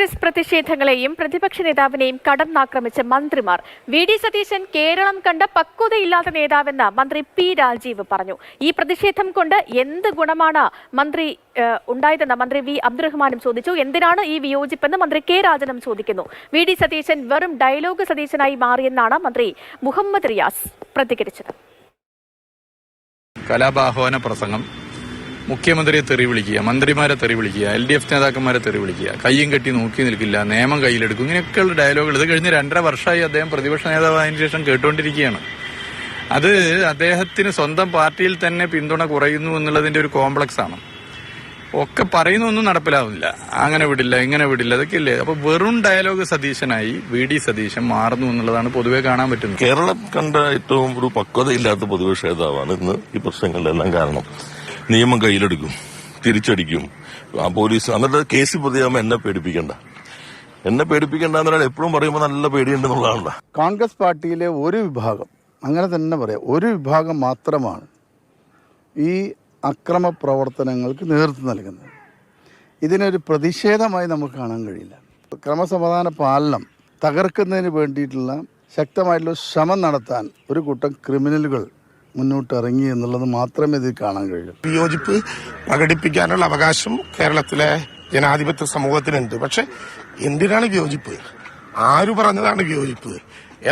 കോൺഗ്രസ് പ്രതിഷേധങ്ങളെയും പ്രതിപക്ഷ നേതാവിനെയും കടന്നാക്രമിച്ച മന്ത്രിമാർ. വി.ഡി. സതീശൻ കേരളം കണ്ട പക്വതയില്ലാത്ത നേതാവെന്ന് മന്ത്രി പി. രാജീവ് പറഞ്ഞു. ഈ പ്രതിഷേധം കൊണ്ട് എന്ത് ഗുണമാണ് ഉണ്ടായതെന്ന് മന്ത്രി വി. അബ്ദുറഹ്മാനും ചോദിച്ചു. എന്തിനാണ് ഈ വിയോജിപ്പെന്ന് മന്ത്രി കെ. രാജനും ചോദിക്കുന്നു. വി.ഡി. സതീശൻ വെറും ഡയലോഗ് സതീശനായി മാറിയെന്നാണ് മന്ത്രി മുഹമ്മദ് റിയാസ് പ്രതികരിച്ചത്. കലാപാഹ്വാന പ്രസംഗം, മുഖ്യമന്ത്രിയെ തെറി വിളിക്കുക, മന്ത്രിമാരെ തെറി വിളിക്കുക, LDF നേതാക്കന്മാരെ തെറി വിളിക്കുക, കയ്യും കെട്ടി നോക്കി നിൽക്കില്ല, നിയമം കയ്യിലെടുക്കും, ഇങ്ങനെയൊക്കെയുള്ള ഡയലോഗുകൾ ഇത് കഴിഞ്ഞ് 2.5 വർഷമായി അദ്ദേഹം പ്രതിപക്ഷ നേതാവായതിനു ശേഷം കേട്ടുകൊണ്ടിരിക്കുകയാണ്. അത് അദ്ദേഹത്തിന് സ്വന്തം പാർട്ടിയിൽ തന്നെ പിന്തുണ കുറയുന്നു എന്നുള്ളതിന്റെ ഒരു കോംപ്ലക്സ് ആണ്. ഒക്കെ പറയുന്നൊന്നും നടപ്പിലാവുന്നില്ല. അങ്ങനെ വിടില്ല, ഇങ്ങനെ വിടില്ല, അതൊക്കെ ഇല്ലേ. അപ്പൊ വെറും ഡയലോഗ് സതീശനായി വി.ഡി. സതീശൻ മാറുന്നു എന്നുള്ളതാണ് പൊതുവെ കാണാൻ പറ്റുന്നത്. കേരളം കണ്ട ഏറ്റവും ഒരു പക്വതയില്ലാത്ത പ്രതിപക്ഷ നേതാവാണ് ഇന്ന് ഈ പ്രശ്നങ്ങളിലെല്ലാം കാരണം. നിയമം കയ്യിലെടുക്കും, തിരിച്ചടിക്കും, പോലീസ്. എന്നിട്ട് കേസിൽ പ്രതിയാകുമ്പോൾ എന്നെ പേടിപ്പിക്കണ്ട എന്നൊരാൾ എപ്പോഴും പറയുമ്പോൾ നല്ല പേടിയുണ്ടെന്നുള്ളതാണല്ലോ. കോൺഗ്രസ് പാർട്ടിയിലെ ഒരു വിഭാഗം, അങ്ങനെ തന്നെ പറയാം, ഒരു വിഭാഗം മാത്രമാണ് ഈ അക്രമ പ്രവർത്തനങ്ങൾക്ക് നേതൃത്വം നൽകുന്നത്. ഇതിനൊരു പ്രതിഷേധമായി നമുക്ക് കാണാൻ കഴിയില്ല. ക്രമസമാധാന പാലനം തകർക്കുന്നതിന് വേണ്ടിയിട്ടുള്ള ശക്തമായിട്ടുള്ള ശ്രമം നടത്താൻ ഒരു കൂട്ടം ക്രിമിനലുകൾ മുന്നോട്ട് ഇറങ്ങി എന്നുള്ളത് മാത്രമേ ഇതിൽ കാണാൻ കഴിയൂ. വിയോജിപ്പ് പ്രകടിപ്പിക്കാനുള്ള അവകാശം കേരളത്തിലെ ജനാധിപത്യ സമൂഹത്തിനുണ്ട്. പക്ഷെ എന്തിനാണ് വിയോജിപ്പ്? ആര് പറഞ്ഞതാണ് വിയോജിപ്പ്?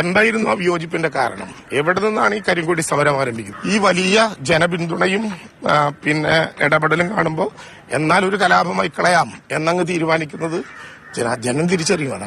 എന്തായിരുന്നു ആ വിയോജിപ്പിന്റെ കാരണം? എവിടെ നിന്നാണ് ഈ കരിങ്കൊടി സമരം ആരംഭിക്കുന്നത്? ഈ വലിയ ജനപിന്തുണയും പിന്നെ ഇടപെടലും കാണുമ്പോൾ എന്നാൽ ഒരു കലാപമായി കളയാം എന്നങ്ങ് തീരുമാനിക്കുന്നത് ജനം തിരിച്ചറിയുവാണ്.